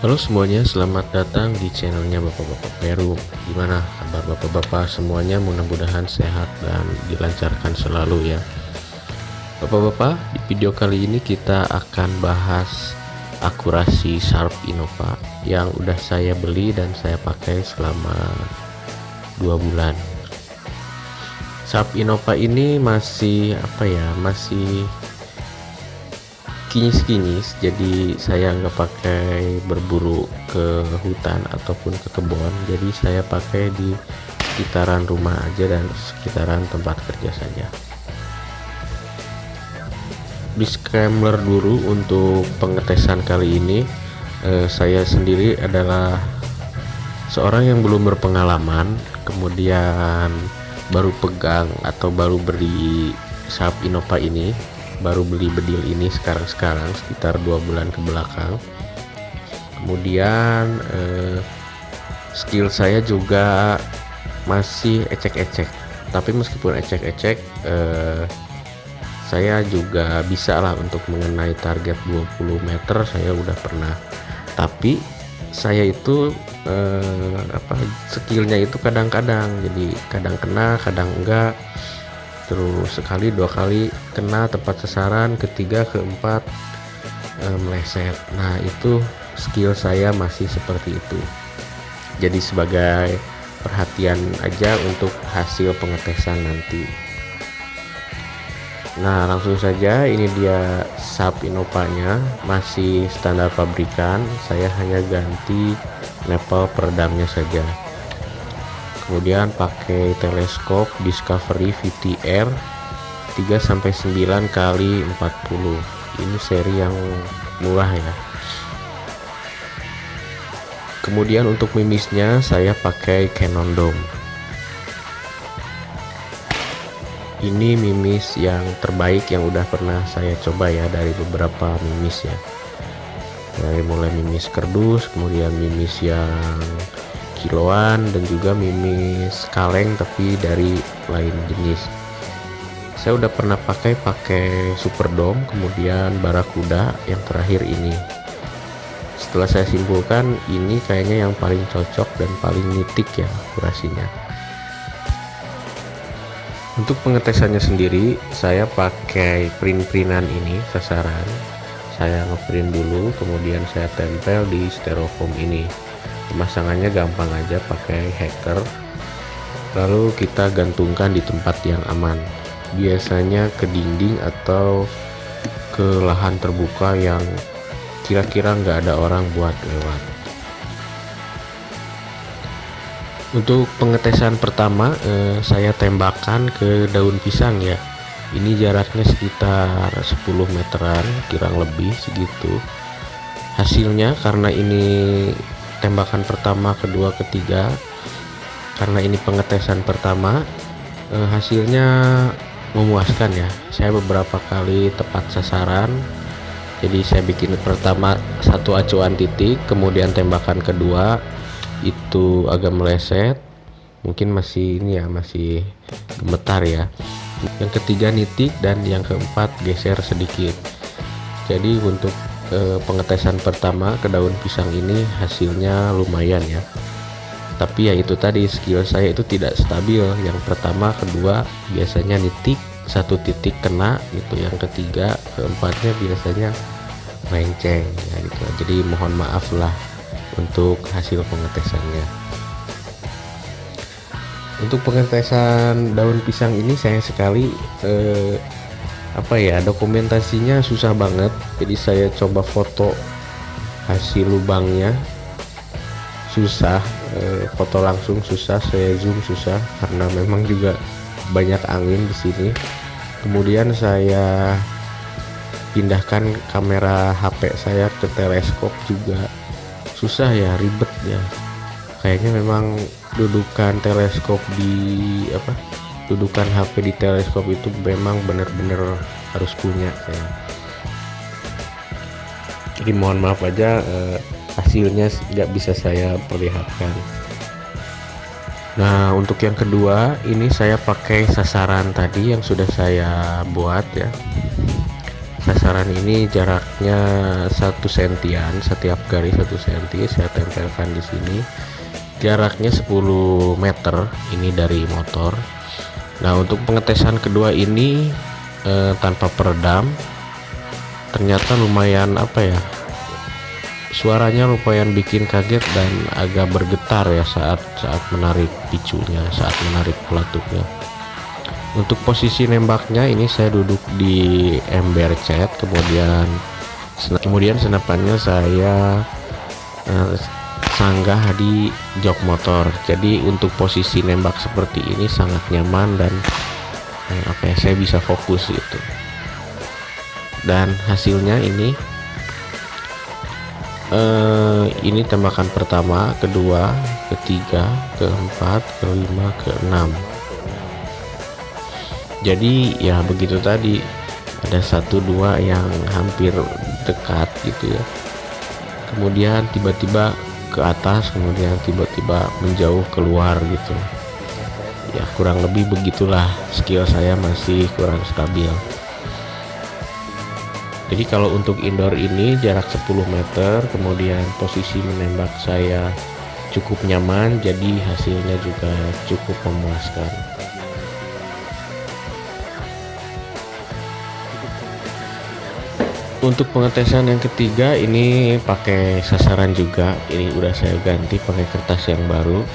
Halo semuanya, selamat datang di channelnya Bapak-Bapak Peru. Gimana kabar Bapak-Bapak semuanya? Mudah-mudahan sehat dan dilancarkan selalu ya. Bapak-Bapak, di video kali ini kita akan bahas akurasi Sharp Innova yang udah saya beli dan saya pakai selama 2 bulan. Sharp Innova ini masih masih kinyis-kinyis, jadi saya nggak pakai berburu ke hutan ataupun ke kebun, jadi saya pakai di sekitaran rumah aja dan sekitaran tempat kerja saja. Disclaimer dulu untuk pengetesan kali ini, saya sendiri adalah seorang yang belum berpengalaman, kemudian baru pegang atau baru beli Sharp Innova ini, baru beli bedil ini sekarang sekitar 2 bulan ke belakang. Kemudian skill saya juga masih ecek-ecek, tapi meskipun ecek-ecek saya juga bisa lah untuk mengenai target 20 meter, saya udah pernah. Tapi saya itu skillnya itu kadang-kadang, jadi kadang kena kadang enggak, terus sekali dua kali kena tepat sasaran, ketiga keempat meleset. Nah itu skill saya masih seperti itu, jadi sebagai perhatian aja untuk hasil pengetesan nanti. Nah langsung saja, ini dia Sharp Innova-nya, masih standar pabrikan, saya hanya ganti level peredamnya saja. Kemudian pakai teleskop Discovery VTR 3-9 kali 40, ini seri yang murah ya. Kemudian untuk mimisnya saya pakai Canon Dome. Ini mimis yang terbaik yang udah pernah saya coba ya, dari beberapa mimis ya, dari mulai mimis kerdus, kemudian mimis yang kiloan, dan juga mimis kaleng tapi dari lain jenis. Saya udah pernah pakai Super Dome, kemudian Barakuda, yang terakhir ini. Setelah saya simpulkan, ini kayaknya yang paling cocok dan paling nitik ya akurasinya. Untuk pengetesannya sendiri, saya pakai print-printan ini, sasaran. Saya ngeprint dulu, kemudian saya tempel di styrofoam ini. Pemasangannya gampang aja, pakai hacker. Lalu kita gantungkan di tempat yang aman, biasanya ke dinding atau ke lahan terbuka yang kira-kira nggak ada orang buat lewat. Untuk pengetesan pertama, saya tembakkan ke daun pisang ya. Ini jaraknya sekitar 10 meteran, kurang lebih segitu. Hasilnya, karena ini tembakan pertama, kedua, ketiga, karena ini pengetesan pertama, hasilnya memuaskan ya. Saya beberapa kali tepat sasaran. Jadi saya bikin pertama satu acuan titik, kemudian tembakan kedua itu agak meleset, mungkin masih ini ya, masih gemetar ya. Yang ketiga nitik, dan yang keempat geser sedikit. Jadi untuk pengetesan pertama ke daun pisang ini hasilnya lumayan ya. Tapi ya itu tadi, skill saya itu tidak stabil. Yang pertama, kedua biasanya nitik, satu titik kena gitu. Yang ketiga, keempatnya biasanya melenceng ya gitu. Jadi mohon maaf lah untuk hasil pengetesannya. Untuk pengetesan daun pisang ini sayang sekali dokumentasinya susah banget. Jadi saya coba foto hasil lubangnya, susah, foto langsung susah, saya zoom susah karena memang juga banyak angin di sini. Kemudian saya pindahkan kamera HP saya ke teleskop juga susah ya, ribet ya. Kayaknya memang dudukan HP di teleskop itu memang benar-benar harus punya saya. Jadi mohon maaf aja, hasilnya nggak bisa saya perlihatkan. Nah untuk yang kedua, ini saya pakai sasaran tadi yang sudah saya buat ya. sasaran ini jaraknya 1 sentian, setiap garis 1 senti saya tempelkan di sini. Jaraknya 10 meter ini dari motor. Nah, untuk pengetesan kedua ini tanpa peredam, ternyata lumayan suaranya lumayan bikin kaget dan agak bergetar ya saat menarik picunya, saat menarik pelatuknya. Untuk posisi nembaknya ini saya duduk di ember cat, kemudian senapannya saya sanggah di jok motor. Jadi untuk posisi nembak seperti ini sangat nyaman dan saya bisa fokus gitu. Dan hasilnya ini tembakan pertama, kedua, ketiga, keempat, kelima, keenam. Jadi ya begitu tadi, ada 1-2 yang hampir dekat gitu ya, kemudian tiba-tiba ke atas, kemudian tiba-tiba menjauh keluar gitu ya. Kurang lebih begitulah, skill saya masih kurang stabil. Jadi kalau untuk indoor ini jarak 10 meter, kemudian posisi menembak saya cukup nyaman, jadi hasilnya juga cukup memuaskan. Untuk pengetesan yang ketiga ini pakai sasaran juga. Ini udah saya ganti pakai kertas yang baru.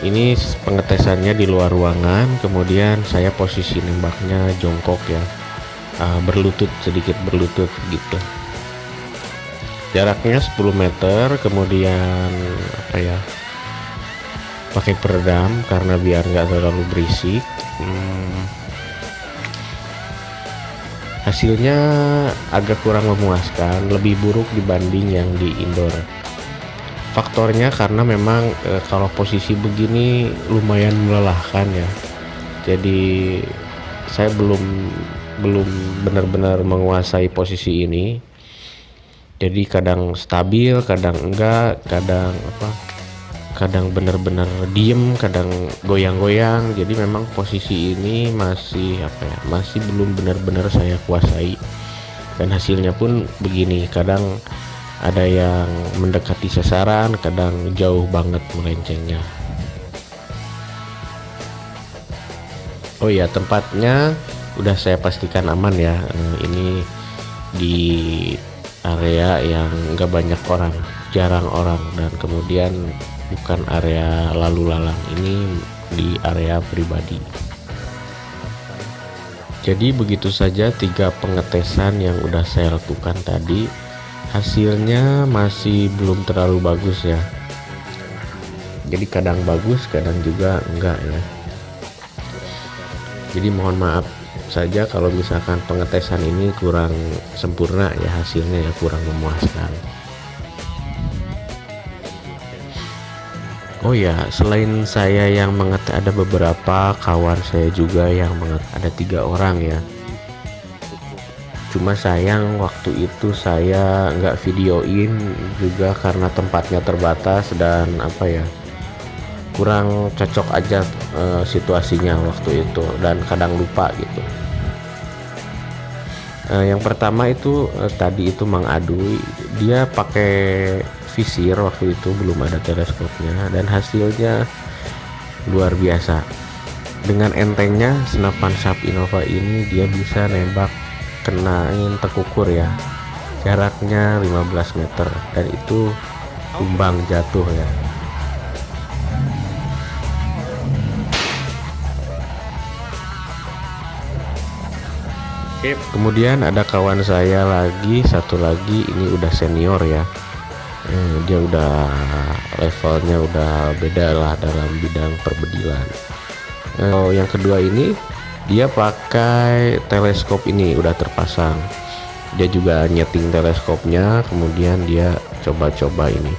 Ini pengetesannya di luar ruangan, kemudian saya posisi nembaknya jongkok ya, sedikit berlutut gitu. Jaraknya 10 meter, kemudian pakai peredam karena biar nggak terlalu berisik. Hasilnya agak kurang memuaskan, lebih buruk dibanding yang di indoor. Faktornya karena memang kalau posisi begini lumayan melelahkan ya. Jadi saya belum benar-benar menguasai posisi ini. Jadi kadang stabil, kadang enggak, kadang benar-benar diem, kadang goyang-goyang. Jadi memang posisi ini masih belum benar-benar saya kuasai. Dan hasilnya pun begini, kadang ada yang mendekati sasaran, kadang jauh banget melencengnya. Oh ya, tempatnya udah saya pastikan aman ya. Ini di area yang enggak banyak orang, jarang orang, dan kemudian bukan area lalu lalang, ini di area pribadi. Jadi begitu saja 3 pengetesan yang udah saya lakukan tadi. Hasilnya masih belum terlalu bagus ya. Jadi kadang bagus, kadang juga enggak ya. Jadi mohon maaf saja kalau misalkan pengetesan ini kurang sempurna ya, hasilnya ya kurang memuaskan. Oh ya, selain saya yang mengetes, ada beberapa kawan saya juga yang mengetes, ada 3 orang ya. Cuma sayang waktu itu saya nggak videoin juga karena tempatnya terbatas dan kurang cocok aja situasinya waktu itu, dan kadang lupa gitu. Yang pertama itu tadi itu Mang Adui, dia pakai visir, waktu itu belum ada teleskopnya, dan hasilnya luar biasa. Dengan entengnya senapan Sharp Innova ini dia bisa nembak kenain tekukur ya, jaraknya 15 meter, dan itu tumbang jatuh ya. Kemudian ada kawan saya lagi, satu lagi, ini udah senior ya. Dia udah levelnya udah beda lah dalam bidang perbedilan. Yang kedua ini dia pakai teleskop, ini udah terpasang. Dia juga nyeting teleskopnya, kemudian dia coba-coba ini.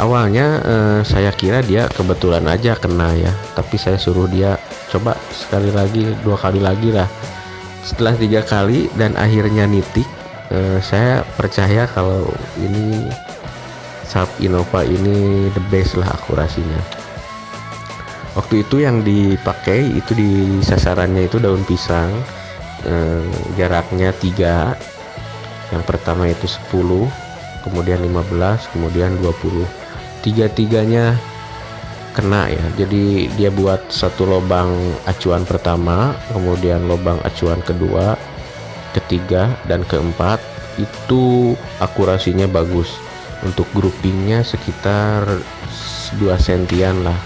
Awalnya saya kira dia kebetulan aja kena ya, tapi saya suruh dia coba sekali lagi, 2 kali lagi lah. Setelah 3 kali dan akhirnya nitik, saya percaya kalau ini Sharp Innova ini the best lah akurasinya. Waktu itu yang dipakai itu di sasarannya itu daun pisang. jaraknya 3. Yang pertama itu 10, kemudian 15, kemudian 20. Tiga-tiganya kena ya, jadi dia buat satu lubang acuan pertama, kemudian lubang acuan kedua, ketiga, dan keempat. Itu akurasinya bagus. Untuk groupingnya sekitar 2 sentian lah,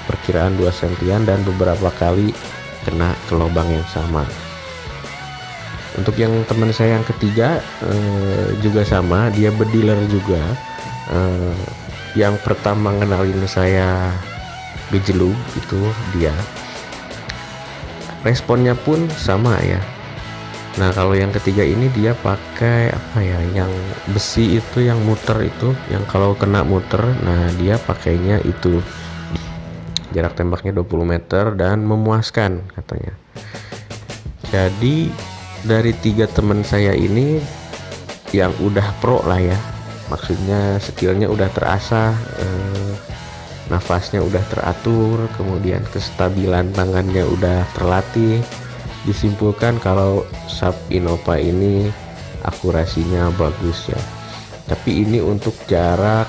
perkiraan 2 sentian, dan beberapa kali kena ke lubang yang sama. Untuk yang teman saya yang ketiga juga sama, dia bediler juga. Yang pertama ngenalin saya gejelug itu dia, responnya pun sama ya. Nah kalau yang ketiga ini dia pakai apa ya, yang besi itu, yang muter itu, yang kalau kena muter, nah dia pakainya itu. Jarak tembaknya 20 meter dan memuaskan katanya. Jadi dari 3 teman saya ini yang udah pro lah ya, maksudnya skillnya udah terasah, nafasnya udah teratur, kemudian kestabilan tangannya udah terlatih. Disimpulkan kalau SAP Innova ini akurasinya bagus ya. Tapi ini untuk jarak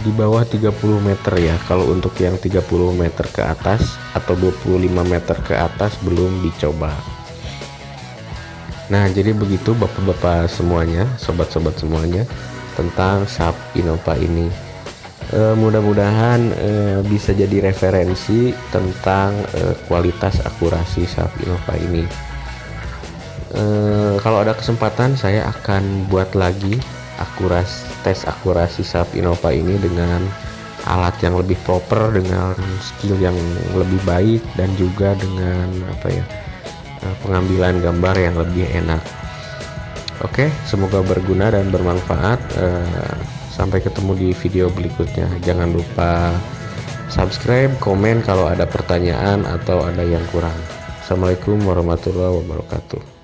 di bawah 30 meter ya. Kalau untuk yang 30 meter ke atas atau 25 meter ke atas belum dicoba. Nah jadi begitu bapak-bapak semuanya, sobat-sobat semuanya, tentang SAP Innova ini. Mudah-mudahan bisa jadi referensi tentang kualitas akurasi SAP Innova ini. Kalau ada kesempatan saya akan buat lagi tes akurasi SAP Innova ini dengan alat yang lebih proper, dengan skill yang lebih baik, dan juga dengan pengambilan gambar yang lebih enak. Oke, semoga berguna dan bermanfaat. Sampai ketemu di video berikutnya. Jangan lupa subscribe, komen kalau ada pertanyaan atau ada yang kurang. Assalamualaikum warahmatullahi wabarakatuh.